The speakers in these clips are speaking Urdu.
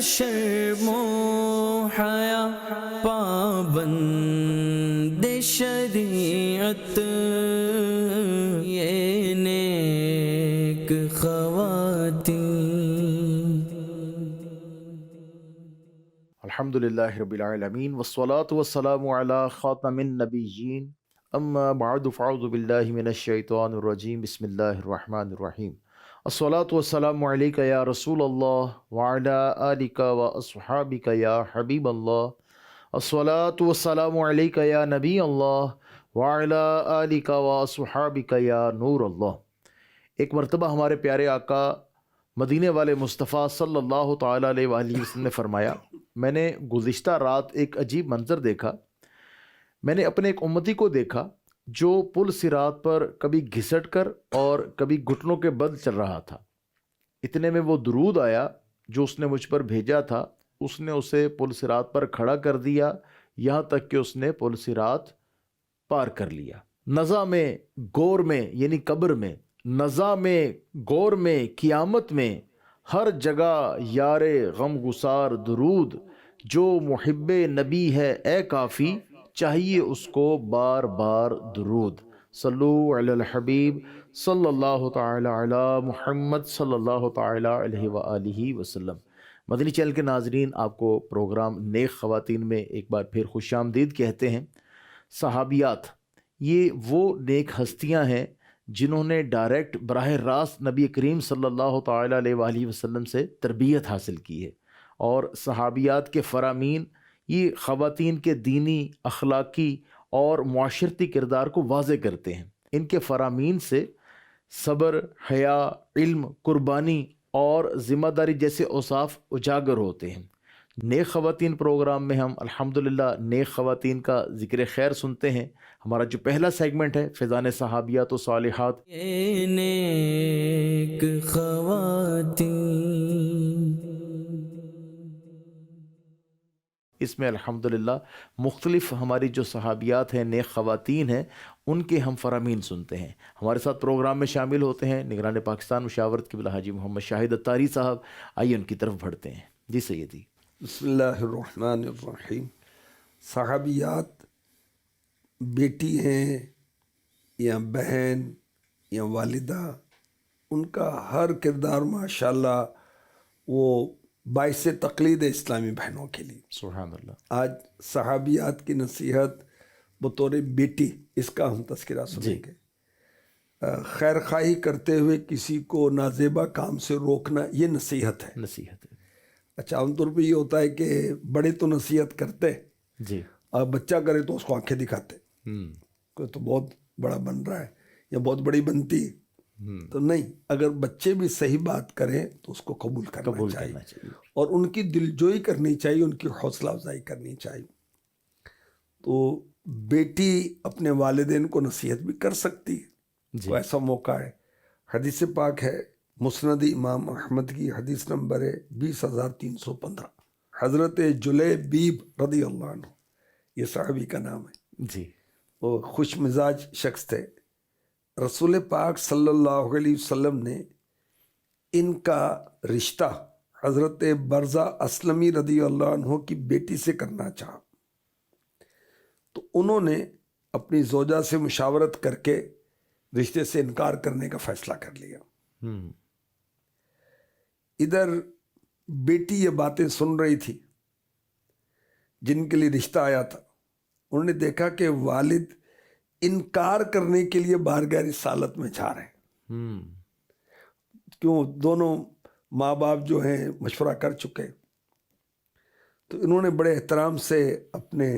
شرم و حیا پابند شریعت یہ نیک خواتین. الحمدللہ رب العالمین والصلاة والسلام علی خاتم النبیین اما بعد فاعوذ باللہ من الشیطان الرجیم بسم اللہ الرحمن الرحیم. الصلاة والسلام علیک یا رسول اللہ وعلی آلک واصحابک یا حبیب اللہ. الصلاة والسلام علیک یا نبی اللہ وعلی آلک واصحابک یا نور اللہ. ایک مرتبہ ہمارے پیارے آقا مدینے والے مصطفیٰ صلی اللہ تعالیٰ علیہ وآلہ وسلم نے فرمایا، میں نے گزشتہ رات ایک عجیب منظر دیکھا. میں نے اپنے ایک امتی کو دیکھا جو پل صراط پر کبھی گھسٹ کر اور کبھی گھٹنوں کے بل چل رہا تھا. اتنے میں وہ درود آیا جو اس نے مجھ پر بھیجا تھا. اس نے اسے پل صراط پر کھڑا کر دیا یہاں تک کہ اس نے پل صراط پار کر لیا. نزا میں گور میں یعنی قبر میں، نزا میں گور میں، قیامت میں، ہر جگہ یار غم گسار درود. جو محب نبی ہے اے کافی، چاہیے اس کو بار بار درود. صلو علی الحبیب صلی اللہ تعالی علی محمد صلی اللہ تعالی علیہ وآلہ وسلم. مدنی چینل کے ناظرین، آپ کو پروگرام نیک خواتین میں ایک بار پھر خوش آمدید کہتے ہیں. صحابیات یہ وہ نیک ہستیاں ہیں جنہوں نے ڈائریکٹ براہ راست نبی کریم صلی اللہ تعالیٰ علیہ وآلہ وسلم سے تربیت حاصل کی ہے. اور صحابیات کے فرامین یہ خواتین کے دینی، اخلاقی اور معاشرتی کردار کو واضح کرتے ہیں. ان کے فرامین سے صبر، حیا، علم، قربانی اور ذمہ داری جیسے اوصاف اجاگر ہوتے ہیں. نیک خواتین پروگرام میں ہم الحمدللہ نیک خواتین کا ذکر خیر سنتے ہیں. ہمارا جو پہلا سیگمنٹ ہے فیضان صحابیات و صالحات، یہ نیک خواتین. اس میں الحمدللہ مختلف ہماری جو صحابیات ہیں، نیک خواتین ہیں، ان کے ہم فرامین سنتے ہیں. ہمارے ساتھ پروگرام میں شامل ہوتے ہیں نگران پاکستان مشاورت قبلہ حاجی محمد شاہد اتاری صاحب. آئیے ان کی طرف بڑھتے ہیں. جی سیدی. بسم اللہ الرحمن الرحیم. صحابیات بیٹی ہیں یا بہن یا والدہ، ان کا ہر کردار ماشاءاللہ وہ باعث تقلید اسلامی بہنوں کے لیے. سبحان اللہ. آج صحابیات کی نصیحت بطور بیٹی، اس کا ہم تذکرہ سنیں گے. خیر خواہی کرتے ہوئے کسی کو نازیبا کام سے روکنا یہ نصیحت ہے. نصیحت ہے. اچھا، عام طور پہ یہ ہوتا ہے کہ بڑے تو نصیحت کرتے جی، اور بچہ کرے تو اس کو آنکھیں دکھاتے کہ تو بہت بڑا بن رہا ہے یا بہت بڑی بنتی. تو نہیں، اگر بچے بھی صحیح بات کریں تو اس کو قبول کرنا چاہیے اور ان کی دلجوئی کرنی چاہیے، ان کی حوصلہ افزائی کرنی چاہیے. تو بیٹی اپنے والدین کو نصیحت بھی کر سکتی ہے. تو ایسا موقع ہے. حدیث پاک ہے مسند امام احمد کی، حدیث نمبر ہے 20,315. حضرت جلیبیب رضی اللہ عنہ، یہ صحابی کا نام ہے. جی. وہ خوش مزاج شخص تھے. رسول پاک صلی اللہ علیہ وسلم نے ان کا رشتہ حضرت برزہ اسلمی رضی اللہ عنہ کی بیٹی سے کرنا چاہا. تو انہوں نے اپنی زوجہ سے مشاورت کر کے رشتے سے انکار کرنے کا فیصلہ کر لیا. ادھر بیٹی یہ باتیں سن رہی تھی جن کے لیے رشتہ آیا تھا. انہوں نے دیکھا کہ والد انکار کرنے کے لیے بارگاہ رسالت میں جا رہے ہیں. کیوں؟ دونوں ماں باپ جو ہیں مشورہ کر چکے. تو انہوں نے بڑے احترام سے اپنے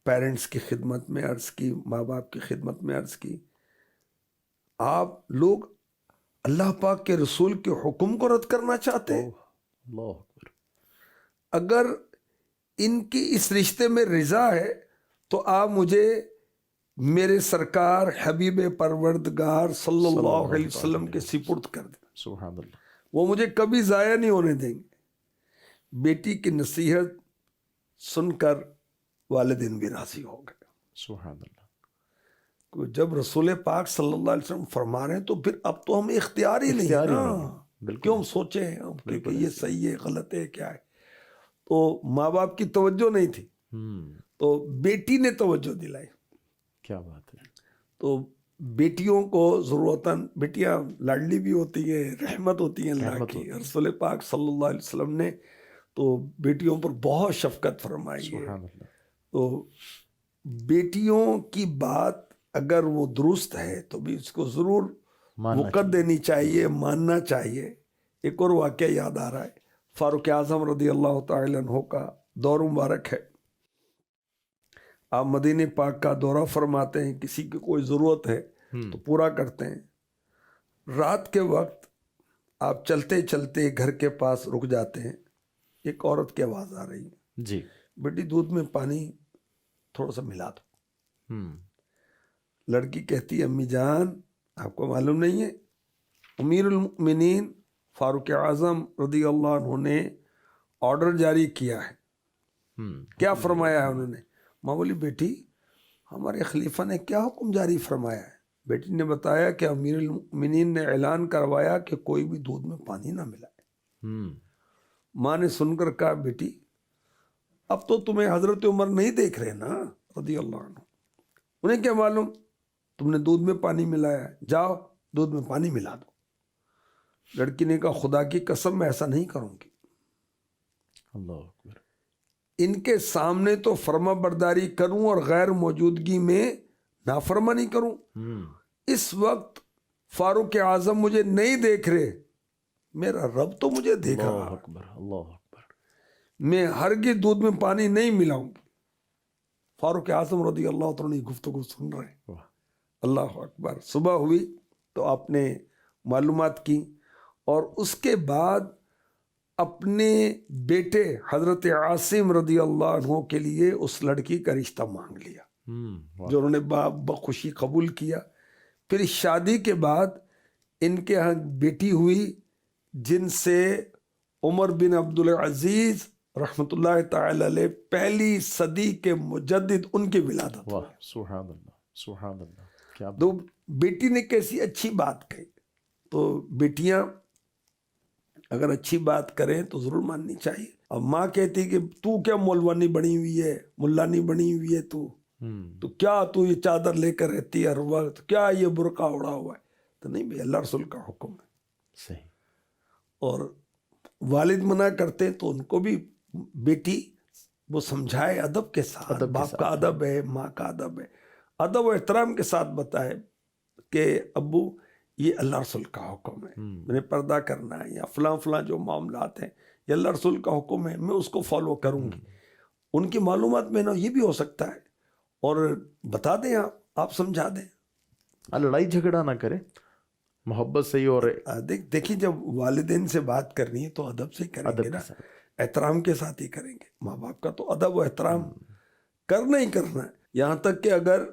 پیرنٹس کی خدمت میں عرض کی، ماں باپ کی خدمت میں عرض کی، آپ لوگ اللہ پاک کے رسول کے حکم کو رد کرنا چاہتے ہیں؟ اللہ اکبر. اگر ان کی اس رشتے میں رضا ہے تو آپ مجھے میرے سرکار حبیب پروردگار صلی اللہ علیہ وسلم کے سپرد کر دیں. سبحان اللہ. وہ مجھے کبھی ضائع نہیں ہونے دیں گے. بیٹی کی نصیحت سن کر والدین بھی راضی ہو گئے. سبحان اللہ. جب رسول پاک صلی اللہ علیہ وسلم فرما رہے ہیں تو پھر اب تو ہم اختیار ہی نہیں ہے نا. کیوں ہم سوچیں کہ یہ صحیح ہے غلط ہے کیا ہے. تو ماں باپ کی توجہ نہیں تھی تو بیٹی نے توجہ دلائی. کیا بات ہے. تو بیٹیوں کو ضرورتاً، بیٹیاں لاڈلی بھی ہوتی ہیں، رحمت ہوتی ہیں اللہ کی. رسول پاک صلی اللہ علیہ وسلم نے تو بیٹیوں پر بہت شفقت فرمائی ہے. تو بیٹیوں کی بات اگر وہ درست ہے تو بھی اس کو ضرور وقت دینی چاہیے، ماننا چاہیے. ایک اور واقعہ یاد آ رہا ہے، فاروق اعظم رضی اللہ تعالی عنہ کا دور مبارک ہے. آپ مدینہ پاک کا دورہ فرماتے ہیں، کسی کی کوئی ضرورت ہے تو پورا کرتے ہیں. رات کے وقت آپ چلتے چلتے گھر کے پاس رک جاتے ہیں. ایک عورت کی آواز آ رہی ہے، جی بیٹی دودھ میں پانی تھوڑا سا ملا دو. لڑکی کہتی ہے امی جان آپ کو معلوم نہیں ہے امیر المؤمنین فاروق اعظم رضی اللہ عنہ نے آرڈر جاری کیا ہے. کیا فرمایا ہے انہوں نے؟ ماں بولی بیٹی ہمارے خلیفہ نے کیا حکم جاری فرمایا ہے؟ بیٹی نے بتایا کہ امیر المؤمنین نے اعلان کروایا کہ کوئی بھی دودھ میں پانی نہ ملائے. ماں نے سن کر کہا بیٹی اب تو تمہیں حضرت عمر نہیں دیکھ رہے نا رضی اللہ عنہ، انہیں کیا معلوم تم نے دودھ میں پانی ملایا ہے، جاؤ دودھ میں پانی ملا دو. لڑکی نے کہا خدا کی قسم میں ایسا نہیں کروں گی. اللہ اکبر. ان کے سامنے تو فرما برداری کروں اور غیر موجودگی میں نافرمانی کروں. اس وقت فاروق اعظم مجھے نہیں دیکھ رہے، میرا رب تو مجھے دیکھ رہا. اللہ اکبر. اللہ اکبر. میں ہرگز دودھ میں پانی نہیں ملاؤں گی. فاروق اعظم رضی اللہ تعالیٰ گفتگو سن رہے ہیں. اللہ اکبر. صبح ہوئی تو آپ نے معلومات کی اور اس کے بعد اپنے بیٹے حضرت عاصم رضی اللہ عنہ کے لیے اس لڑکی کا رشتہ مانگ لیا، جو انہوں نے بخوشی قبول کیا. پھر شادی کے بعد ان کے ہاں بیٹی ہوئی جن سے عمر بن عبدالعزیز رحمۃ اللہ تعالی علیہ پہلی صدی کے مجدد ان کی ولادت. واہ سبحان اللہ سبحان اللہ. کیا تو بیٹی نے کیسی اچھی بات کہی. تو بیٹیاں اگر اچھی بات کریں تو ضرور ماننی چاہیے. اب ماں کہتی کہ تو کیا مولوانی بنی ہوئی ہے، ملانی بنی ہوئی ہے، تو کیا تو یہ چادر لے کر رہتی ہے ہر وقت، کیا یہ برقع اڑا ہوا ہے. تو نہیں بھائی، اللہ رسول کا حکم ہے. صحیح. اور والد منع کرتے تو ان کو بھی بیٹی وہ سمجھائے ادب کے ساتھ. باپ کا ادب ہے، ماں کا ادب ہے، ادب و احترام کے ساتھ بتائے کہ ابو یہ اللہ رسول کا حکم ہے، میں نے پردہ کرنا ہے، یا فلاں فلاں جو معاملات ہیں یہ اللہ رسول کا حکم ہے، میں اس کو فالو کروں گی. ان کی معلومات میں نا یہ بھی ہو سکتا ہے اور بتا دیں، آپ سمجھا دیں. لڑائی جھگڑا نہ کرے، محبت سے ہی. اور دیکھیے جب والدین سے بات کرنی ہے تو ادب سے کریں گے نا، احترام کے ساتھ ہی کریں گے. ماں باپ کا تو ادب و احترام کرنا ہی کرنا ہے. یہاں تک کہ اگر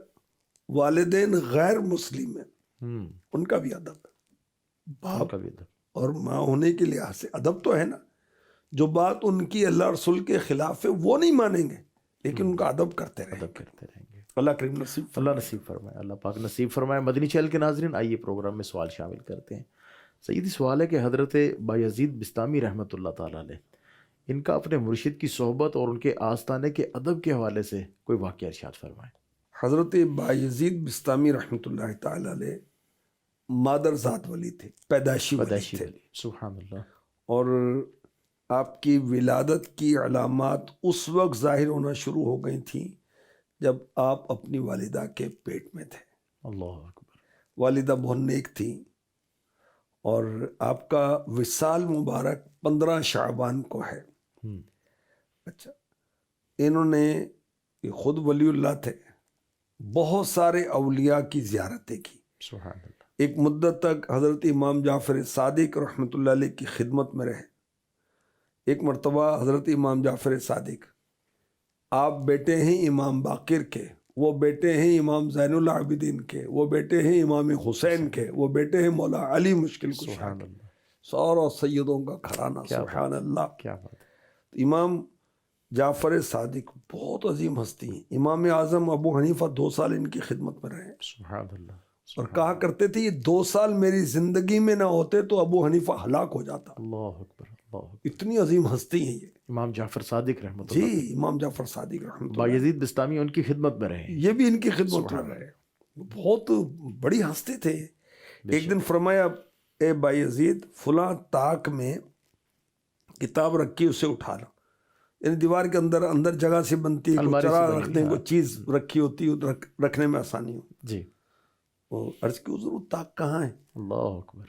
والدین غیر مسلم ہیں ان کا بھی ادب ہے. باپ اور ماں ہونے کے لحاظ سے ادب تو ہے نا. جو بات ان کی اللہ رسول کے خلاف ہے وہ نہیں مانیں گے، لیکن ان کا ادب کرتے رہیں گے. اللہ کریم نصیب اللہ نصیب فرمائے، اللہ پاک نصیب فرمائے. مدنی چینل کے ناظرین، آئیے پروگرام میں سوال شامل کرتے ہیں. سیدی سوال ہے کہ حضرت بایزید بستامی رحمۃ اللہ تعالیٰ علیہ، ان کا اپنے مرشد کی صحبت اور ان کے آستانے کے ادب کے حوالے سے کوئی واقعہ ارشاد فرمائیں. حضرت بایزید بستامی رحمۃ اللہ تعالیٰ علیہ مادر ذات ولی تھے، پیدائشی ولی تھے. سبحان اللہ. اور آپ کی ولادت کی علامات اس وقت ظاہر ہونا شروع ہو گئی تھیں جب آپ اپنی والدہ کے پیٹ میں تھے. اللہ اکبر. والدہ بہت نیک تھی اور آپ کا وصال مبارک 15 شعبان کو ہے. اچھا، انہوں نے خود ولی اللہ تھے، بہت سارے اولیاء کی زیارتیں کی. سبحان اللہ. ایک مدت تک حضرت امام جعفر صادق رحمۃ اللہ علیہ کی خدمت میں رہے. ایک مرتبہ حضرت امام جعفر صادق، آپ بیٹے ہیں امام باقر کے، وہ بیٹے ہیں امام زین العابدین کے، وہ بیٹے ہیں امام حسین کے، وہ بیٹے ہیں مولا علی مشکل کشا کے، سارا سیدوں کا گھرانہ. سبحان اللہ. کیا بات ہے. امام جعفر صادق بہت عظیم ہستی ہیں. امام اعظم ابو حنیفہ 2 سال ان کی خدمت میں رہے. سبحان اللہ. اور کہا کرتے تھے یہ 2 سال میری زندگی میں نہ ہوتے تو ابو حنیفہ ہلاک ہو جاتا. اللہ اکبر. اتنی عظیم ہستی ہیں یہ امام جعفر صادق رحمۃ جی اللہ، امام جعفر صادق رحمۃ اللہ، بایزید بستامی ان کی خدمت میں رہے ہیں. یہ بھی ان کی خدمت میں رہے، بہت بڑی ہستی تھے. ایک دن فرمایا اے بایزید فلاں طاق میں کتاب رکھی اسے اٹھا لو، یعنی دیوار کے اندر جگہ سے بنتی ہے، کوئی الماری سے چرا بنی، رکھنے کو چیز رکھی ہوتی ہے، رکھنے میں آسانی ہو. جی. وہ عرض کی حضور وہ طاق کہاں ہے؟ اللہ اکبر.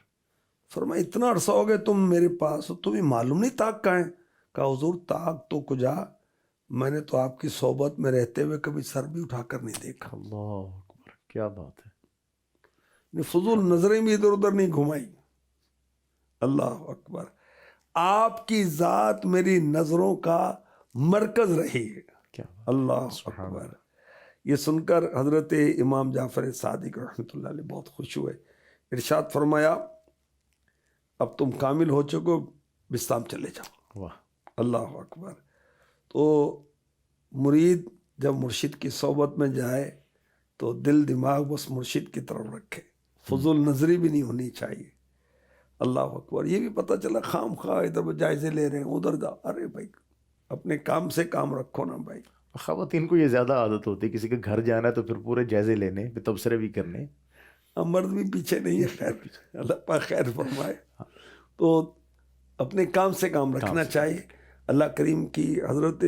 فرمایا اتنا عرصہ ہو گیا تم میرے پاس، تمہیں معلوم نہیں طاق کہاں ہے؟ کہا حضور طاق تو کجا، میں نے تو آپ کی صحبت میں رہتے ہوئے کبھی سر بھی اٹھا کر نہیں دیکھا. اللہ اکبر، کیا بات ہے. فضول نظریں بھی ادھر ادھر نہیں گھمائی. اللہ اکبر. آپ کی ذات میری نظروں کا مرکز رہی ہے. کیا اللہ اکبر. یہ سن کر حضرت امام جعفر صادق رحمۃ اللہ علیہ بہت خوش ہوئے. ارشاد فرمایا اب تم کامل ہو چکو، بستام چلے جاؤ. واہ. اللہ اکبر. تو مرید جب مرشد کی صحبت میں جائے تو دل دماغ بس مرشد کی طرف رکھے، فضول نظری بھی نہیں ہونی چاہیے. اللہ اکبر. یہ بھی پتہ چلا خام خواہ ادھر جائزے لے رہے ہیں ادھر جاؤ، ارے بھائی اپنے کام سے کام رکھو نا بھائی. خواتین کو یہ زیادہ عادت ہوتی ہے، کسی کے گھر جانا ہے تو پھر پورے جائزے لینے، تبصرے بھی کرنے. مرد بھی پیچھے نہیں ہے، خیر اللہ پاک خیر فرمائے. تو اپنے کام سے کام رکھنا چاہیے. اللہ کریم کی حضرت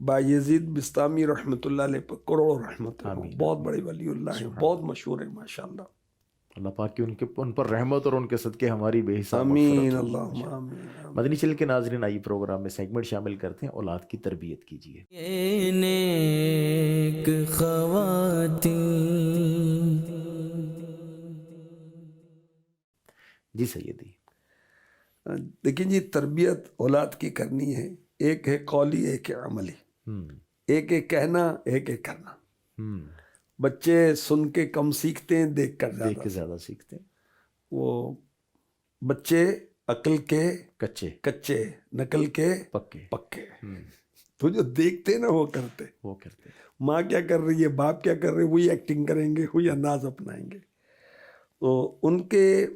بایزید بستامی رحمۃ اللہ علیہ پر کروڑوں رحمت ہو. بہت بڑے ولی اللہ ہیں، بہت مشہور ہیں ماشاءاللہ. اللہ پاک کی ان پر رحمت اور ان کے صدقے ہماری بے حساب آمین اللہم آمین. مدنی چینل کے ناظرین، آئیے پروگرام میں سیگمنٹ شامل کرتے ہیں، اولاد کی تربیت کیجیے. یہ نیک خواتین. جی سیدی. دیکھیں جی تربیت اولاد کی کرنی ہے، ایک ہے قولی ایک ہے عملی. ایک ہے کہنا ایک ہے کرنا. بچے سن کے کم سیکھتے ہیں، دیکھ کر زیادہ سیکھتے ہیں. وہ بچے عقل کے کچے نقل کے پکے. تو جو دیکھتے ہیں نا وہ کرتے. ماں کیا کر رہی ہے، باپ کیا کر رہے ہیں، وہی ایکٹنگ کریں گے، وہی انداز اپنائیں گے. تو ان کے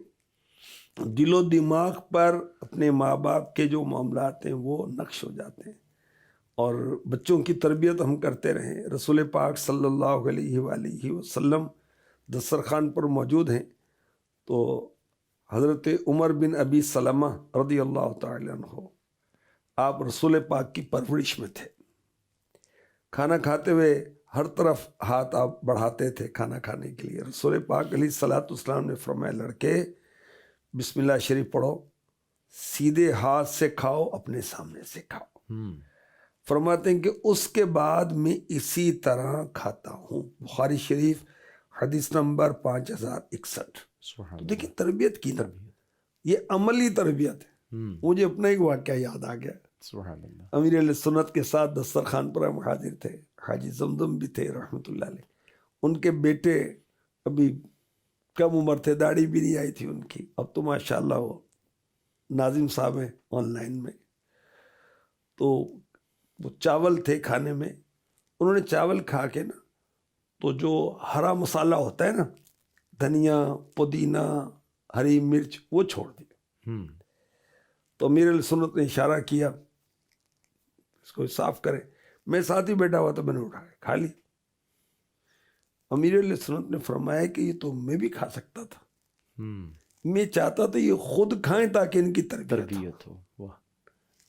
دل و دماغ پر اپنے ماں باپ کے جو معاملات ہیں وہ نقش ہو جاتے ہیں. اور بچوں کی تربیت ہم کرتے رہیں. رسول پاک صلی اللہ علیہ وآلہ وسلم دسترخوان پر موجود ہیں تو حضرت عمر بن ابی سلمہ رضی اللہ تعالی عنہ آپ رسول پاک کی پرورش میں تھے. کھانا کھاتے ہوئے ہر طرف ہاتھ آپ بڑھاتے تھے کھانا کھانے کے لیے. رسول پاک علیہ الصلوۃ والسلام نے فرمایا لڑکے بسم اللہ شریف پڑھو، سیدھے ہاتھ سے کھاؤ، اپنے سامنے سے کھاؤ. فرماتے ہیں کہ اس کے بعد میں اسی طرح کھاتا ہوں. بخاری شریف حدیث نمبر 5061. تو دیکھیں تربیت کی نا، یہ عملی تربیت ہے. مجھے اپنا ایک واقعہ یاد آ گیا. امیر علیہ سنت کے ساتھ دسترخوان پر ہم حاضر تھے. حاجی زمزم بھی تھے رحمۃ اللہ علیہ. ان کے بیٹے ابھی کم عمر تھے، داڑھی بھی نہیں آئی تھی ان کی. اب تو ماشاءاللہ وہ ناظم صاحب ہیں آن لائن میں. تو وہ چاول تھے کھانے میں، انہوں نے چاول کھا کے نا تو جو ہرا مسالہ ہوتا ہے نا، دھنیا پودینہ ہری مرچ، وہ چھوڑ دیا. تو امیر علیہ سنت نے اشارہ کیا اس کو صاف کرے. میں ساتھ ہی بیٹھا ہوا تھا، میں نے اٹھا کے کھا لی. امیر علیہ سنت نے فرمایا کہ یہ تو میں بھی کھا سکتا تھا، میں چاہتا تھا یہ خود کھائیں تاکہ ان کی تربیت ہو.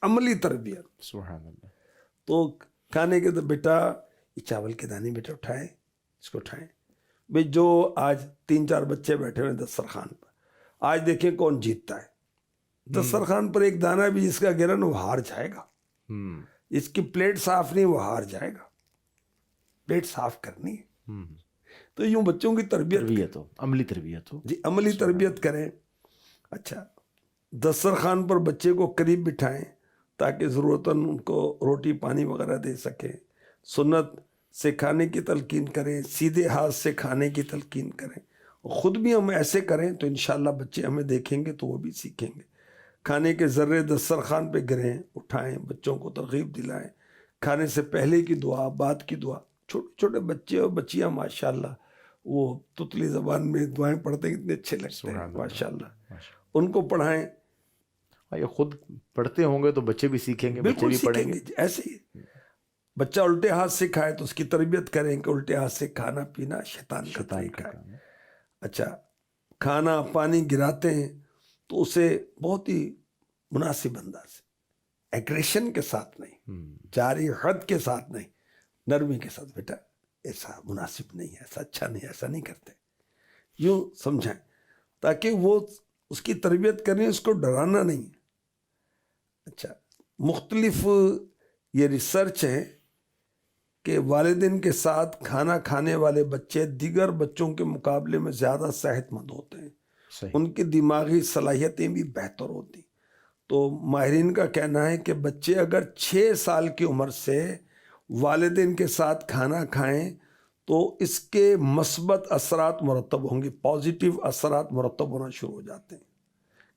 عملی تربیت. سبحان اللہ. تو کھانے کے تو بیٹا یہ چاول کے دانے بیٹا اٹھائیں، اس کو اٹھائیں. بھئی جو آج 3-4 بچے بیٹھے ہوئے دسترخوان پر، آج دیکھیں کون جیتتا ہے. دسترخوان پر ایک دانہ بھی جس کا گرا نا وہ ہار جائے گا. اس کی پلیٹ صاف نہیں، وہ ہار جائے گا. پلیٹ صاف کرنی ہے. تو یوں بچوں کی تربیت ہو، عملی تربیت ہو. جی عملی تربیت کریں. اچھا دسترخوان پر بچے کو قریب بٹھائیں تاکہ ضرورتاً ان کو روٹی پانی وغیرہ دے سکیں. سنت سے کھانے کی تلقین کریں، سیدھے ہاتھ سے کھانے کی تلقین کریں. خود بھی ہم ایسے کریں تو انشاءاللہ بچے ہمیں دیکھیں گے تو وہ بھی سیکھیں گے. کھانے کے ذرے دسترخوان پہ گریں، اٹھائیں، بچوں کو ترغیب دلائیں. کھانے سے پہلے کی دعا، بعد کی دعا. چھوٹے چھوٹے بچے اور بچیاں ماشاءاللہ وہ تتلی زبان میں دعائیں پڑھتے ہیں، اتنے اچھے لگتے ہیں ماشاءاللہ. ان کو پڑھائیں. یہ خود پڑھتے ہوں گے تو بچے بھی سیکھیں گے، بچے بالکل بھی پڑھیں سیکھیں گے. گے. ایسے ہی بچہ الٹے ہاتھ سے کھائے تو اس کی تربیت کریں کہ الٹے ہاتھ سے کھانا پینا شیطان کا طریقہ ہے. اچھا، کھانا پانی گراتے ہیں تو اسے بہت ہی مناسب انداز سے، ایگریشن کے ساتھ نہیں، جاری حد کے ساتھ نہیں، نرمی کے ساتھ، بیٹا ایسا مناسب نہیں ہے، ایسا اچھا نہیں، ایسا نہیں کرتے، یوں سمجھائیں تاکہ وہ اس کی تربیت کریں، اس کو ڈرانا نہیں. اچھا، مختلف یہ ریسرچ ہے کہ والدین کے ساتھ کھانا کھانے والے بچے دیگر بچوں کے مقابلے میں زیادہ صحت مند ہوتے ہیں، صحیح. ان کی دماغی صلاحیتیں بھی بہتر ہوتی. تو ماہرین کا کہنا ہے کہ بچے اگر 6 سال کی عمر سے والدین کے ساتھ کھانا کھائیں تو اس کے مثبت اثرات مرتب ہوں گے، پازیٹیو اثرات مرتب ہونا شروع ہو جاتے ہیں.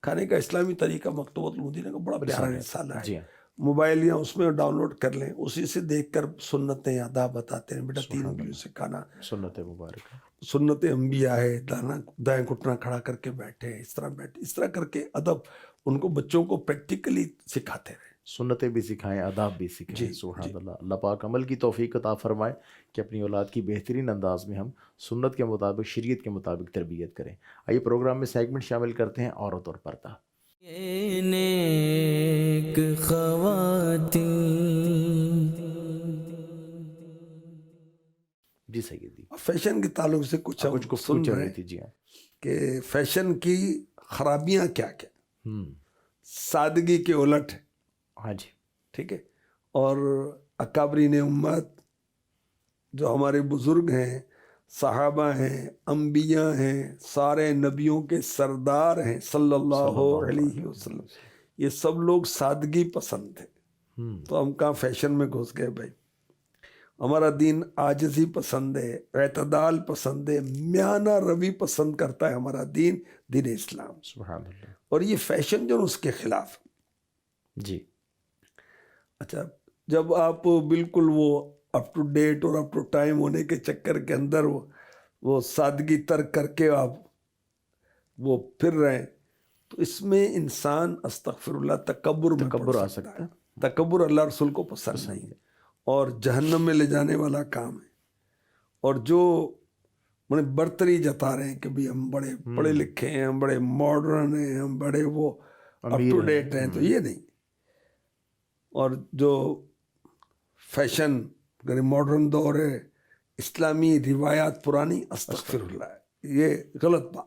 کھانے کا اسلامی طریقہ مکتبۃ المدینہ کا بڑا پیارا رسالہ ہے. جی ہاں. موبائل یا اس میں ڈاؤن لوڈ کر لیں، اسی سے دیکھ کر سنتیں آداب بتاتے ہیں. بیٹا 3 انگلیوں سے کھانا، سنت مبارک، سنت انبیاء ہے، دائیں گھٹنا کھڑا کر کے بیٹھے، اس طرح بیٹھے، اس طرح کر کے ادب ان کو بچوں کو پریکٹیکلی سکھاتے رہے. سنتیں بھی سکھائیں، آداب بھی سکھائیں. سبحان اللہ. اللہ پاک عمل کی توفیق عطا فرمائے کہ اپنی اولاد کی بہترین انداز میں ہم سنت کے مطابق، شریعت کے مطابق تربیت کریں. آئیے پروگرام میں سیگمنٹ شامل کرتے ہیں، عورت اور پردہ. یہ نیک خواتین. جی سیدی، فیشن کے تعلق سے کچھ ہم کچھ سن چل رہے رہی ہیں تھی. جی ہاں. کہ فیشن کی خرابیاں کیا کیا، سادگی کے الٹ ہے. ہاں جی. ٹھیک ہے. اور اکابرین امت جو ہمارے بزرگ ہیں، صحابہ ہیں، انبیاء ہیں، سارے نبیوں کے سردار ہیں صلی اللہ علیہ وسلم، یہ سب لوگ سادگی پسند تھے. تو ہم کہاں فیشن میں گھس گئے بھائی. ہمارا دین عاجزی پسند ہے، اعتدال پسند ہے، میانہ روی پسند کرتا ہے ہمارا دین، دین اسلام. سبحان اللہ. اور یہ فیشن جو اس کے خلاف. جی. اچھا، جب آپ بالکل وہ اپ ٹو ڈیٹ اور اپ ٹو ٹائم ہونے کے چکر کے اندر وہ سادگی ترک کر کے آپ وہ پھر رہے ہیں، تو اس میں انسان استغفر اللہ تکبر آ سکتا ہے. تکبر اللہ رسول کو پسند نہیں ہے اور جہنم میں لے جانے والا کام ہے. اور جو برتری جتا رہے ہیں کہ بھی ہم بڑے پڑھے لکھے ہیں، ہم بڑے ماڈرن ہیں، ہم بڑے وہ اپ ٹو ڈیٹ ہیں، تو یہ نہیں. اور جو فیشن اگر ماڈرن دور ہے، اسلامی روایات پرانی، استغفر اللہ ہے، یہ غلط بات.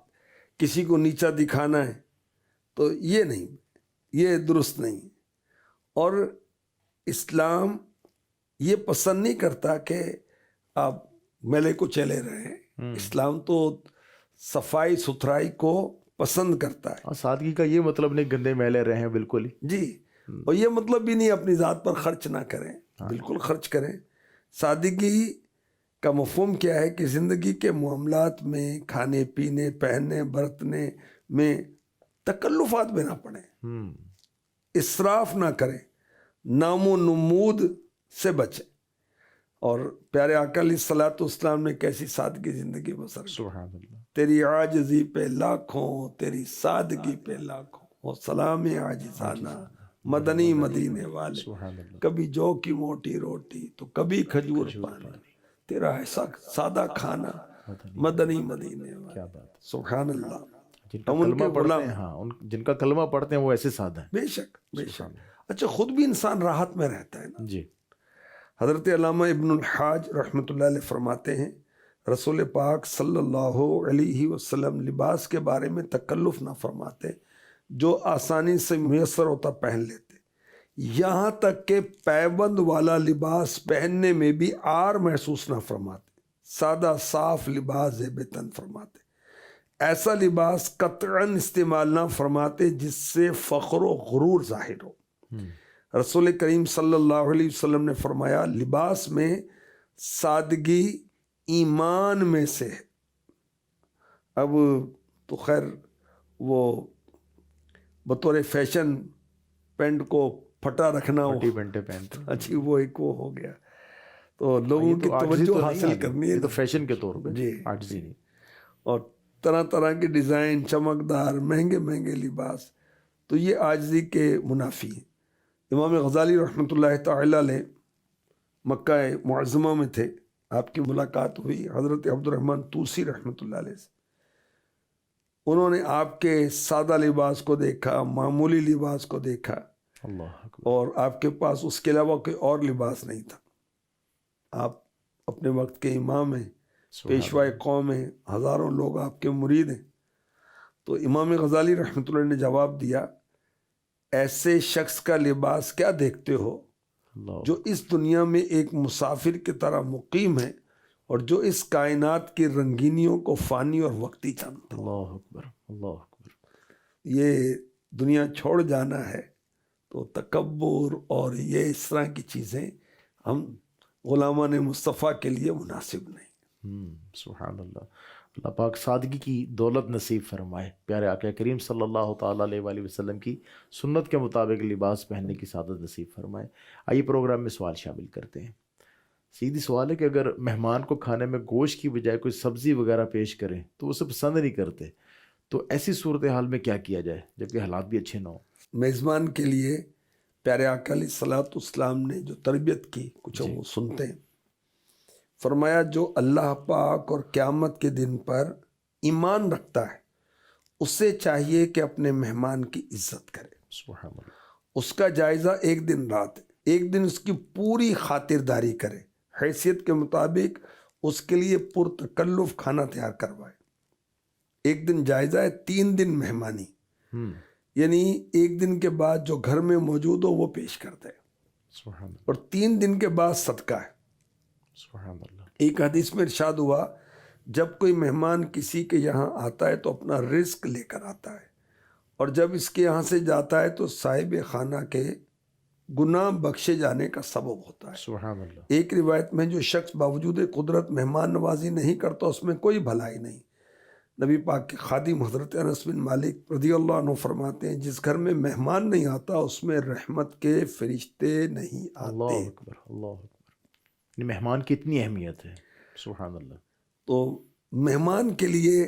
کسی کو نیچا دکھانا ہے تو یہ نہیں، یہ درست نہیں. اور اسلام یہ پسند نہیں کرتا کہ آپ میلے کو چلے رہے. اسلام تو صفائی ستھرائی کو پسند کرتا ہے. سادگی کا یہ مطلب نہیں گندے میلے رہے ہیں، بالکل ہی. جی. اور یہ مطلب بھی نہیں اپنی ذات پر خرچ نہ کریں، بالکل خرچ کریں. سادگی کا مفہوم کیا ہے کہ زندگی کے معاملات میں، کھانے پینے، پہننے برتنے میں تکلفات میں نہ پڑیں، اسراف نہ کریں، نام و نمود سے بچیں. اور پیارے آقا علیہ الصلوۃ والسلام نے کیسی سادگی زندگی بسر کی. سبحان اللہ. تیری عاجزی پہ لاکھوں، تیری سادگی پہ لاکھوں، اور سلام عاجزانہ مدنی مدینے والے. کبھی جو کی موٹی روٹی تو کبھی کھجور پانی، تیرا ایسا سادہ کھانا مدنی مدینے والے. سبحان اللہ. ہم ان کے غلام ہیں. ہاں، جن کا کلمہ پڑھتے ہیں وہ ایسے سادہ ہیں. بے شک، بے شک. اچھا، خود بھی انسان راحت میں رہتا ہے نا. جی. حضرت علامہ ابن الحاج رحمۃ اللہ علیہ فرماتے ہیں، رسول پاک صلی اللہ علیہ وسلم لباس کے بارے میں تکلف نہ فرماتے، جو آسانی سے میسر ہوتا پہن لیتے، یہاں تک کہ پیبند والا لباس پہننے میں بھی عار محسوس نہ فرماتے، سادہ صاف لباس زیب تن فرماتے. ایسا لباس قطعاً استعمال نہ فرماتے جس سے فخر و غرور ظاہر ہو. رسول کریم صلی اللہ علیہ وسلم نے فرمایا، لباس میں سادگی ایمان میں سے ہے. اب تو خیر وہ بطور فیشن پینٹ کو پھٹا رکھنا، اچھی وہ ایک وہ ہو گیا. تو لوگوں کی توجہ حاصل کرنی ہے تو فیشن کے طور پہ. جی. عاجزی نہیں. اور طرح طرح کے ڈیزائن، چمکدار، مہنگے مہنگے لباس. تو یہ عاجزی کے منافی ہیں۔ امام غزالی رحمۃ اللہ تعالی علیہ مکہ معظمہ میں تھے، آپ کی ملاقات ہوئی حضرت عبد الرحمن طوسی رحمۃ اللہ علیہ سے۔ انہوں نے آپ کے سادہ لباس کو دیکھا، معمولی لباس کو دیکھا، اللہ اکبر۔ اور آپ کے پاس اس کے علاوہ کوئی اور لباس نہیں تھا۔ آپ اپنے وقت کے امام ہیں، پیشوائے قوم ہیں، ہزاروں لوگ آپ کے مرید ہیں۔ تو امام غزالی رحمۃ اللہ نے جواب دیا، ایسے شخص کا لباس کیا دیکھتے ہو اللہ جو اس دنیا میں ایک مسافر کی طرح مقیم ہے اور جو اس کائنات کی رنگینیوں کو فانی اور وقتی جانتا ہے۔ اللہ اکبر، اللہ اکبر۔ یہ دنیا چھوڑ جانا ہے تو تکبر اور یہ اس طرح کی چیزیں ہم غلامان مصطفیٰ کے لیے مناسب نہیں۔ سبحان اللہ۔ اللہ پاک سادگی کی دولت نصیب فرمائے، پیارے آقا کریم صلی اللہ تعالیٰ علیہ وآلہ وسلم کی سنت کے مطابق لباس پہننے کی سعادت نصیب فرمائے۔ آئیے پروگرام میں سوال شامل کرتے ہیں۔ سیدھی سوال ہے کہ اگر مہمان کو کھانے میں گوشت کی بجائے کوئی سبزی وغیرہ پیش کریں تو اسے پسند نہیں کرتے، تو ایسی صورتحال میں کیا کیا جائے جبکہ حالات بھی اچھے نہ ہوں؟ میزبان کے لیے پیارے آقا علیہ الصلوۃ والسلام نے جو تربیت کی کچھ وہ سنتے ہیں۔ فرمایا جو اللہ پاک اور قیامت کے دن پر ایمان رکھتا ہے اسے چاہیے کہ اپنے مہمان کی عزت کرے۔ سبحان اللہ۔ اس کا جائزہ ایک دن رات ہے، ایک دن اس کی پوری خاطرداری کرے، حیثیت کے مطابق اس کے لیے پرتکلف کھانا تیار کروائے۔ ایک دن جائزہ ہے، 3 دن مہمانی، یعنی ایک دن کے بعد جو گھر میں موجود ہو وہ پیش کرتا ہے، سبحان اللہ، اور 3 دن کے بعد صدقہ ہے۔ سبحان اللہ۔ ایک حدیث میں ارشاد ہوا، جب کوئی مہمان کسی کے یہاں آتا ہے تو اپنا رزق لے کر آتا ہے، اور جب اس کے یہاں سے جاتا ہے تو صاحب خانہ کے گناہ بخشے جانے کا سبب ہوتا ہے۔ سبحان اللہ۔ ایک روایت میں جو شخص باوجود قدرت مہمان نوازی نہیں کرتا اس میں کوئی بھلائی نہیں۔ نبی پاک کے خادم حضرت انس بن مالک رضی اللہ عنہ فرماتے ہیں، جس گھر میں مہمان نہیں آتا اس میں رحمت کے فرشتے نہیں اللہ آتے۔ اکبر، اللہ اکبر۔ یعنی مہمان کی اتنی اہمیت ہے، سبحان اللہ۔ تو مہمان کے لیے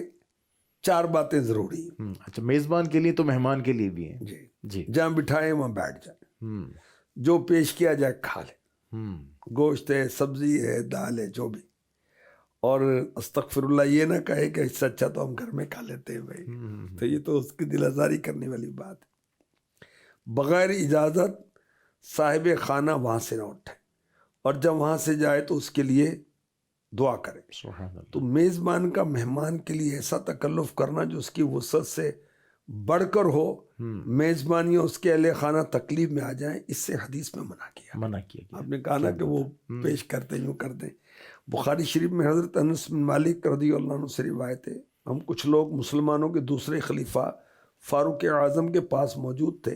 4 باتیں ضروری ہیں۔ اچھا، میزبان کے لیے تو مہمان کے لیے بھی ہیں۔ جی، جی۔ جہاں بٹھائے وہاں بیٹھ جائے، ہم، جو پیش کیا جائے کھا لے، ہم، گوشت ہے، سبزی ہے، دال ہے، جو بھی، اور استغفر اللہ یہ نہ کہے کہ اس سے اچھا تو ہم گھر میں کھا لیتے ہیں بھائی، تو یہ تو اس کی دل آزاری کرنے والی بات ہے۔ بغیر اجازت صاحب خانہ وہاں سے نہ اٹھے، اور جب وہاں سے جائے تو اس کے لیے دعا کرے۔ سبحان اللہ۔ تو میزبان کا مہمان کے لیے ایسا تکلف کرنا جو اس کی وسعت سے بڑھ کر ہو، میزبانی اور اس کے اہل خانہ تکلیف میں آ جائیں، اس سے حدیث میں منع کیا۔ منع کیا گیا۔ آپ نے کہا نا کہ وہ پیش کرتے یوں کر دیں۔ بخاری شریف میں حضرت انس بن مالک رضی اللہ عنہ سے روایت ہے، ہم کچھ لوگ مسلمانوں کے دوسرے خلیفہ فاروق اعظم کے پاس موجود تھے۔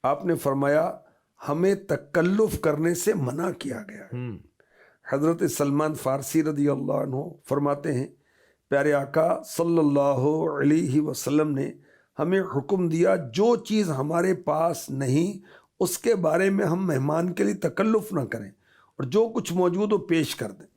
آپ نے فرمایا ہمیں تکلف کرنے سے منع کیا گیا ہے۔ حضرت سلمان فارسی رضی اللہ عنہ فرماتے ہیں، پیارے آقا صلی اللہ علیہ وسلم نے ہمیں حکم دیا جو چیز ہمارے پاس نہیں اس کے بارے میں ہم مہمان کے لیے تکلف نہ کریں، اور جو کچھ موجود ہو پیش کر دیں۔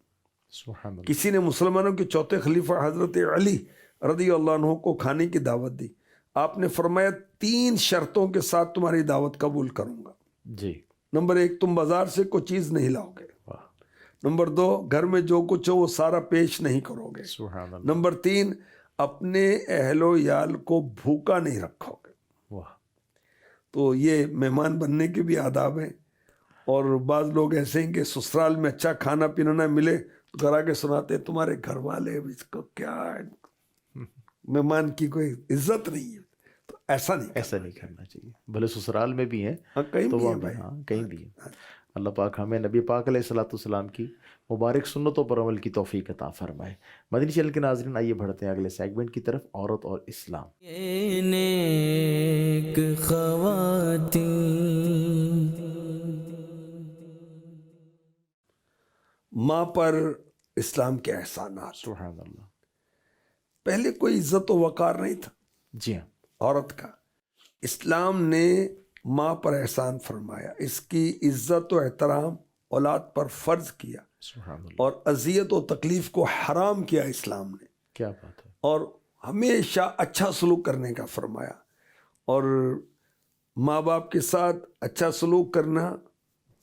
سبحان اللہ۔ کسی نے مسلمانوں کے چوتھے خلیفہ حضرت علی رضی اللہ عنہ کو کھانے کی دعوت دی۔ آپ نے فرمایا 3 شرطوں کے ساتھ تمہاری دعوت قبول کروں گا۔ جی۔ نمبر 1، تم بازار سے کوئی چیز نہیں لاؤ گے۔ واہ، نمبر 2، گھر میں جو کچھ ہو وہ سارا پیش نہیں کرو گے۔ سبحان اللہ۔ نمبر 3، اپنے اہل و عیال کو بھوکا نہیں رکھو گے۔ واہ، تو یہ مہمان بننے کے بھی آداب ہیں۔ اور بعض لوگ ایسے ہیں کہ سسرال میں اچھا کھانا پینا نہ ملے تو گھر آ کے سناتے ہیں تمہارے گھر والے اس کو کیا ہے، مہمان کی کوئی عزت نہیں ہے۔ تو ایسا نہیں کرنا۔ ایسا نہیں کرنا چاہیے، بھلے سسرال میں بھی ہیں ہاں، کہیں تو بھی وہ ہے بھائی۔ ہاں کہیں بھی ہیں۔ اللہ پاک ہمیں نبی پاک علیہ الصلوۃ والسلام کی مبارک سنتوں پر عمل کی توفیق عطا فرمائے۔ مدنی چینل کے ناظرین، آئیے بڑھتے ہیں اگلے سیگمنٹ کی طرف، عورت اور اسلام۔ یہ نیک خواتین ماں پر اسلام کے احسانات۔ سبحان اللہ۔ پہلے کوئی عزت و وقار نہیں تھا جی ہاں، عورت کا۔ اسلام نے ماں پر احسان فرمایا، اس کی عزت و احترام اولاد پر فرض کیا، سبحان اللہ۔ اور اذیت و تکلیف کو حرام کیا اسلام نے، کیا بات ہے۔ اور ہمیشہ اچھا سلوک کرنے کا فرمایا۔ اور ماں باپ کے ساتھ اچھا سلوک کرنا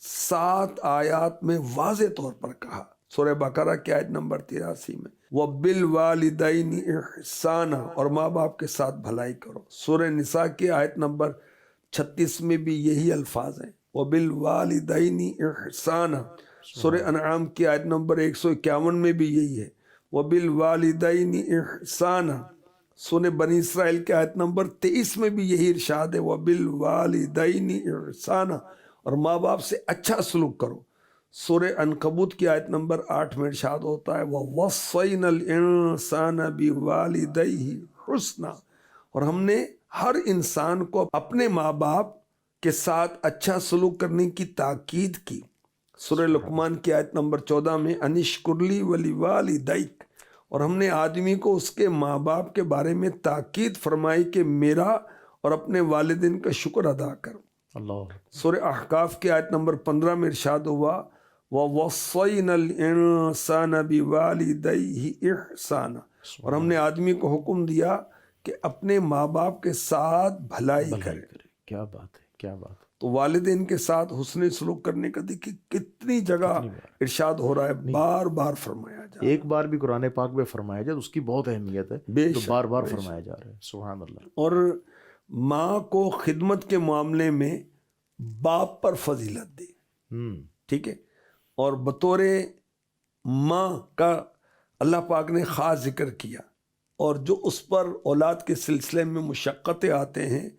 7 آیات میں واضح طور پر کہا. سورہ بقرہ کی آیت نمبر 83 میں وَبِالْوَالِدَيْنِ إِحْسَانًا، اور ماں باپ کے ساتھ بھلائی کرو. سورہ نساء کی آیت نمبر 36 میں بھی یہی الفاظ ہیں وَبِالْوَالِدَيْنِ إِحْسَانًا. سورہ انعام کی آیت نمبر 151 میں بھی یہی ہے وَبِالْوَالِدَيْنِ إِحْسَانًا. سورہ بنی اسرائیل کی آیت نمبر 23 میں بھی یہی ارشاد ہے وَبِالْوَالِدَيْنِ إِحْسَانًا، اور ماں باپ سے اچھا سلوک کرو. سورہ عنکبوت کی آیت نمبر 8 میں ارشاد ہوتا ہے وَوَصَّيْنَا الْإِنسَانَ بِوَالِدَيْهِ حُسْنًا، اور ہم نے ہر انسان کو اپنے ماں باپ کے ساتھ اچھا سلوک کرنے کی تاکید کی. سورہ لقمان کی آیت نمبر 14 میں انشکر لی وَلِوَالِدَيْکَ، اور ہم نے آدمی کو اس کے ماں باپ کے بارے میں تاکید فرمائی کہ میرا اور اپنے والدین کا شکر ادا کر. اللہ. سورہ احقاف کی آیت نمبر 15 میں ارشاد ہوا وَوَصَّيْنَا الْإِنسَانَ بِوَالِدَيْهِ إِحْسَانًا، اور ہم نے آدمی کو حکم دیا کہ اپنے ماں باپ کے ساتھ بھلائی کرے. کیا بات ہے، کیا بات ہے. تو والدین کے ساتھ حسن سلوک کرنے کا دیکھیے کتنی جگہ ارشاد ہو رہا ہے، بار بار فرمایا جا رہا ہے. ایک بار بھی قرآن پاک میں فرمایا جائے تو اس کی بہت اہمیت ہے، بے تو شک، بار بار بے شک. فرمایا جا رہا ہے. سبحان اللہ. اور ماں کو خدمت کے معاملے میں باپ پر فضیلت دی. ٹھیک ہے، اور بطور ماں کا اللہ پاک نے خاص ذکر کیا، اور جو اس پر اولاد کے سلسلے میں مشقتیں آتے ہیں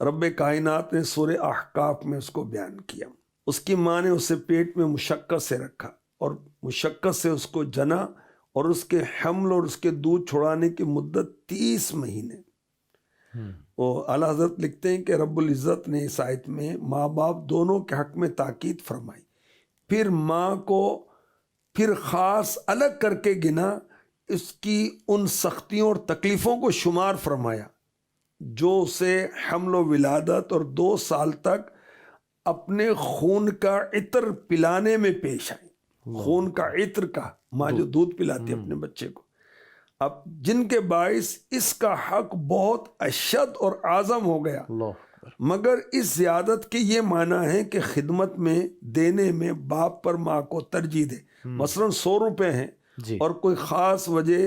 رب کائنات نے سورہ احقاف میں اس کو بیان کیا. اس کی ماں نے اسے پیٹ میں مشقت سے رکھا اور مشقت سے اس کو جنا، اور اس کے حمل اور اس کے دودھ چھڑانے کی مدت 30 مہینے. وہ اعلیٰ حضرت لکھتے ہیں کہ رب العزت نے اس آیت میں ماں باپ دونوں کے حق میں تاکید فرمائی، پھر ماں کو پھر خاص الگ کر کے گنا، اس کی ان سختیوں اور تکلیفوں کو شمار فرمایا جو اسے حمل و ولادت اور 2 سال تک اپنے خون کا عطر پلانے میں پیش آئی. خون کا عطر کا، ماں جو دودھ پلاتی ہے اپنے بچے کو، اب جن کے باعث اس کا حق بہت اشد اور اعظم ہو گیا. مگر اس زیادت کے یہ معنی ہے کہ خدمت میں دینے میں باپ پر ماں کو ترجیح دے. مثلا 100 روپے ہیں اور کوئی خاص وجہ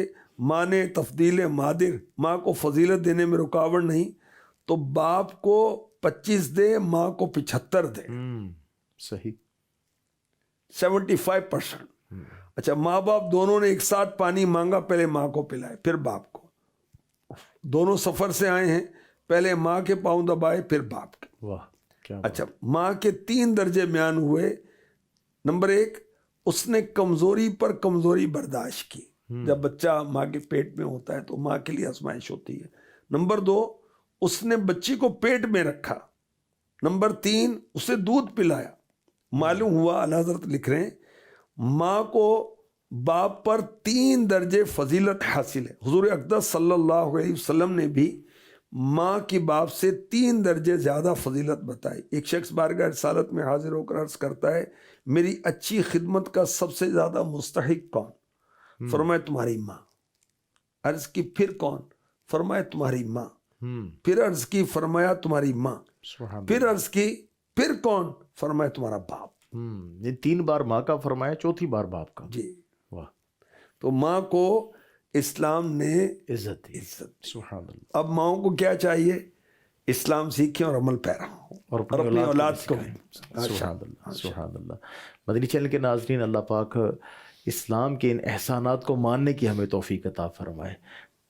ماں نے تفضیل مادر ماں کو فضیلت دینے میں رکاوٹ نہیں، تو باپ کو 25 دے، ماں کو 75 دے. صحیح. 75%. اچھا، ماں باپ دونوں نے ایک ساتھ پانی مانگا، پہلے ماں کو پلائے پھر باپ کو. دونوں سفر سے آئے ہیں، پہلے ماں کے پاؤں دبائے پھر باپ کے. واہ کیا. اچھا، ماں کے 3 درجے بیان ہوئے. نمبر 1، اس نے کمزوری پر کمزوری برداشت کی. جب بچہ ماں کے پیٹ میں ہوتا ہے تو ماں کے لیے آزمائش ہوتی ہے. نمبر 2، اس نے بچی کو پیٹ میں رکھا. نمبر 3، اسے دودھ پلایا. معلوم ہوا، اعلیٰ حضرت لکھ رہے ہیں، ماں کو باپ پر 3 درجے فضیلت حاصل ہے. حضور اقدس صلی اللہ علیہ وسلم نے بھی ماں کی باپ سے 3 درجے زیادہ فضیلت بتائی. ایک شخص بارگاہ رسالت میں حاضر ہو کر عرض کرتا ہے، میری اچھی خدمت کا سب سے زیادہ مستحق کون؟ فرمایا تمہاری ماں. عرض کی پھر کون؟ فرمایا تمہاری ماں. پھر عرض کی، فرمایا تمہاری ماں. پھر عرض کی، پھر کون؟ فرمایا تمہارا باپ. یہ 3 بار ماں کا فرمایا، چوتھی بار باپ کا. جی. واہ. تو ماں کو اسلام نے عزت دی. سبحان اللہ. اب ماؤں کو کیا چاہیے؟ اسلام سیکھیں اور عمل پیرا ہوں، اور اپنی اولاد کو. سبحان اللہ. سبحان اللہ. مدنی چینل کے ناظرین، اللہ پاک اسلام کے ان احسانات کو ماننے کی ہمیں توفیق عطا فرمائے.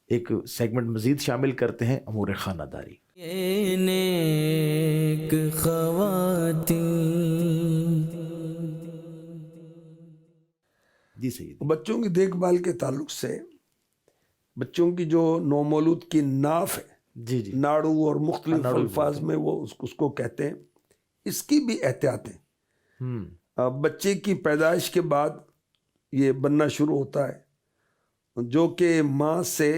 ایک سیگمنٹ مزید شامل کرتے ہیں، امور خانہ داری. یہ نیک خواتین. جی سید. بچوں کی دیکھ بھال کے تعلق سے بچوں کی جو نومولود کی ناف ہے، جی جی، ناڑو اور مختلف الفاظ میں وہ اس کو کہتے ہیں، اس کی بھی احتیاطیں. بچے کی پیدائش کے بعد یہ بننا شروع ہوتا ہے، جو کہ ماں سے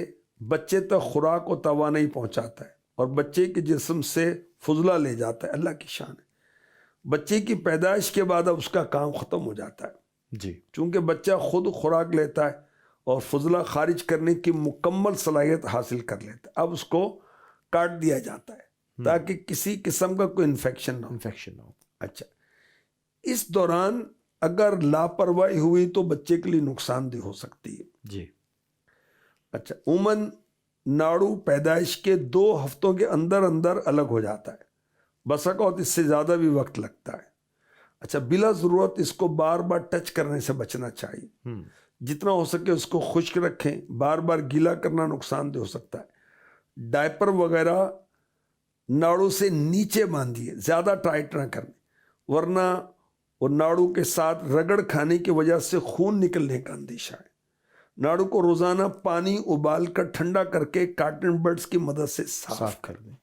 بچے تک خوراک و توانائی پہنچاتا ہے اور بچے کے جسم سے فضلہ لے جاتا ہے. اللہ کی شان ہے. بچے کی پیدائش کے بعد اب اس کا کام ختم ہو جاتا ہے. جی. چونکہ بچہ خود خوراک لیتا ہے اور فضلہ خارج کرنے کی مکمل صلاحیت حاصل کر لیتا ہے، اب اس کو کاٹ دیا جاتا ہے. تاکہ کسی قسم کا کوئی انفیکشن نہ ہو. انفیکشن نہ ہو. اچھا، اس دوران اگر لاپرواہی ہوئی تو بچے کے لیے نقصان دہ ہو سکتی ہے. جی. اچھا، عموماً ناڑو پیدائش کے 2 ہفتوں کے اندر اندر الگ ہو جاتا ہے، بس اوقات اس سے زیادہ بھی وقت لگتا ہے. اچھا، بلا ضرورت اس کو بار بار ٹچ کرنے سے بچنا چاہیے. جتنا ہو سکے اس کو خشک رکھیں، بار بار گیلا کرنا نقصان دہ ہو سکتا ہے. ڈائپر وغیرہ ناڑو سے نیچے باندھیے، زیادہ ٹائٹ نہ کریں، ورنہ وہ ناڑو کے ساتھ رگڑ کھانے کی وجہ سے خون نکلنے کا اندیشہ ہے. ناڑو کو روزانہ پانی ابال کر ٹھنڈا کر کے کاٹن بڈز کی مدد سے صاف کر دیں.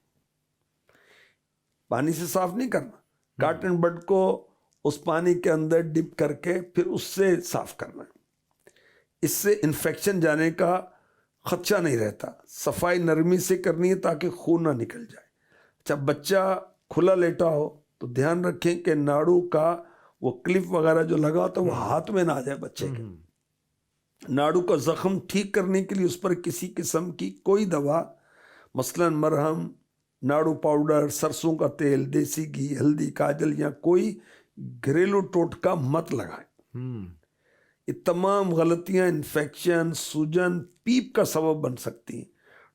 پانی سے صاف نہیں کرنا، کاٹن بڈ کو اس پانی کے اندر ڈپ کر کے پھر اس سے صاف کرنا ہے. اس سے انفیکشن جانے کا خدشہ نہیں رہتا. صفائی نرمی سے کرنی ہے تاکہ خون نہ نکل جائے. اچھا، بچہ کھلا لیٹا ہو تو دھیان رکھیں کہ ناڑو کا وہ کلپ وغیرہ جو لگا ہوتا ہے وہ ہاتھ میں نہ آ جائے بچے کے. ناڑو کا زخم ٹھیک کرنے کے لیے اس پر کسی قسم کی کوئی دوا، مثلا مرہم، ناڑو پاؤڈر، سرسوں کا تیل، دیسی گھی، ہلدی، کاجل یا کوئی گھریلو ٹوٹکا مت لگائیں. یہ تمام غلطیاں انفیکشن، سوجن، پیپ کا سبب بن سکتی ہیں.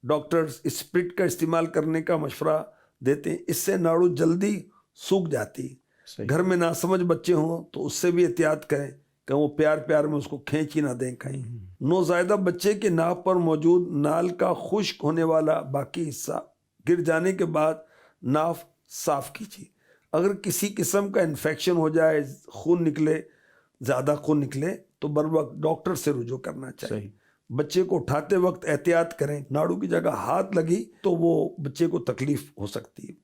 ڈاکٹرز اسپرٹ کا استعمال کرنے کا مشورہ دیتے ہیں، اس سے ناڑو جلدی سوکھ جاتی. گھر میں ناسمجھ بچے ہوں تو اس سے بھی احتیاط کریں کہ وہ پیار پیار میں اس کو کھینچ ہی نہ دیں کہیں. نوزائیدہ بچے کے ناف پر موجود نال کا خشک ہونے والا باقی حصہ گر جانے کے بعد ناف صاف کیجیے. اگر کسی قسم کا انفیکشن ہو جائے، خون نکلے، زیادہ خون نکلے تو بر وقت ڈاکٹر سے رجوع کرنا چاہیے. بچے کو اٹھاتے وقت احتیاط کریں، ناڑو کی جگہ ہاتھ لگی تو وہ بچے کو تکلیف ہو سکتی ہے.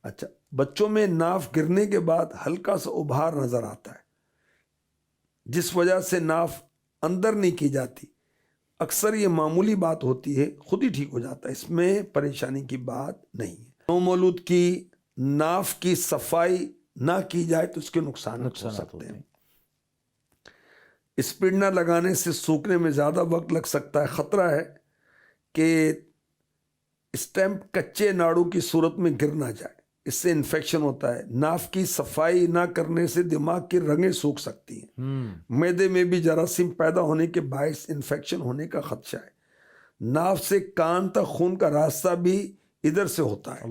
اچھا، بچوں میں ناف گرنے کے بعد ہلکا سا ابھار نظر آتا ہے جس وجہ سے ناف اندر نہیں کی جاتی. اکثر یہ معمولی بات ہوتی ہے، خود ہی ٹھیک ہو جاتا ہے، اس میں پریشانی کی بات نہیں ہے. نومولود کی ناف کی صفائی نہ کی جائے تو اس کے نقصانات ہو سکتے ہیں. اسپرنر لگانے سے سوکھنے میں زیادہ وقت لگ سکتا ہے. خطرہ ہے کہ اسٹیمپ کچے ناڑو کی صورت میں گر نہ جائے، اس سے انفیکشن ہوتا ہے. ناف کی صفائی نہ کرنے سے دماغ کی رگیں سوکھ سکتی ہیں. معدے میں بھی جراثیم پیدا ہونے کے باعث انفیکشن ہونے کا خدشہ ہے. ناف سے کان تک خون کا راستہ بھی ادھر سے ہوتا ہے،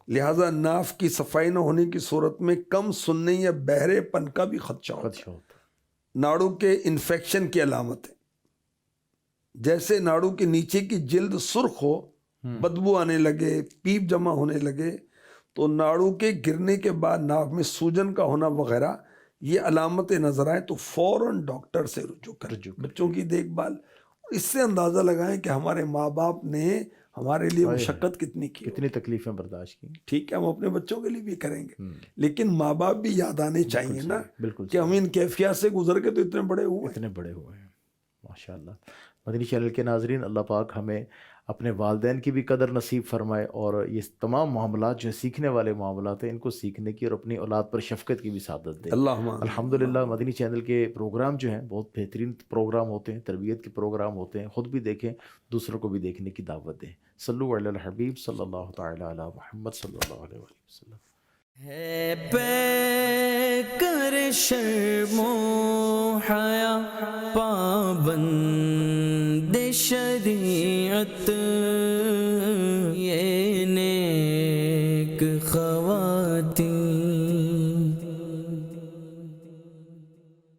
لہذا ناف کی صفائی نہ ہونے کی صورت میں کم سننے یا بہرے پن کا بھی خدشہ ہوتا ہے. ناڑو کے انفیکشن کی علامت ہے، جیسے ناڑو کے نیچے کی جلد سرخ ہو، بدبو آنے لگے، پیپ جمع ہونے لگے، تو ناڑو کے گرنے کے بعد ناف میں سوجن کا ہونا وغیرہ یہ علامتیں نظر آئیں تو فوراً ڈاکٹر سے رجوع کریں. بچوں کی دیکھ بھال، اس سے اندازہ لگائیں کہ ہمارے ماں باپ نے ہمارے لیے مشقت کتنی کی، کتنی تکلیفیں برداشت کی. ٹھیک ہے، ہم اپنے بچوں کے لیے بھی کریں گے، لیکن ماں باپ بھی یاد آنے چاہیے نا کہ ہم ان کیفیات سے گزر کے تو اتنے بڑے ہوئے ہیں. ماشاء اللہ. مدنی چینل کے ناظرین، اللہ پاک ہمیں اپنے والدین کی بھی قدر نصیب فرمائے، اور یہ تمام معاملات جو سیکھنے والے معاملات ہیں ان کو سیکھنے کی اور اپنی اولاد پر شفقت کی بھی سعادت دے. الحمدللہ مدنی چینل کے پروگرام جو ہیں بہت بہترین پروگرام ہوتے ہیں، تربیت کے پروگرام ہوتے ہیں. خود بھی دیکھیں، دوسروں کو بھی دیکھنے کی دعوت دیں. صلو علی الحبیب صلی اللہ تعالی علی محمد صلی اللہ علیہ وسلم. ہے پے کر شرم و حیا پابند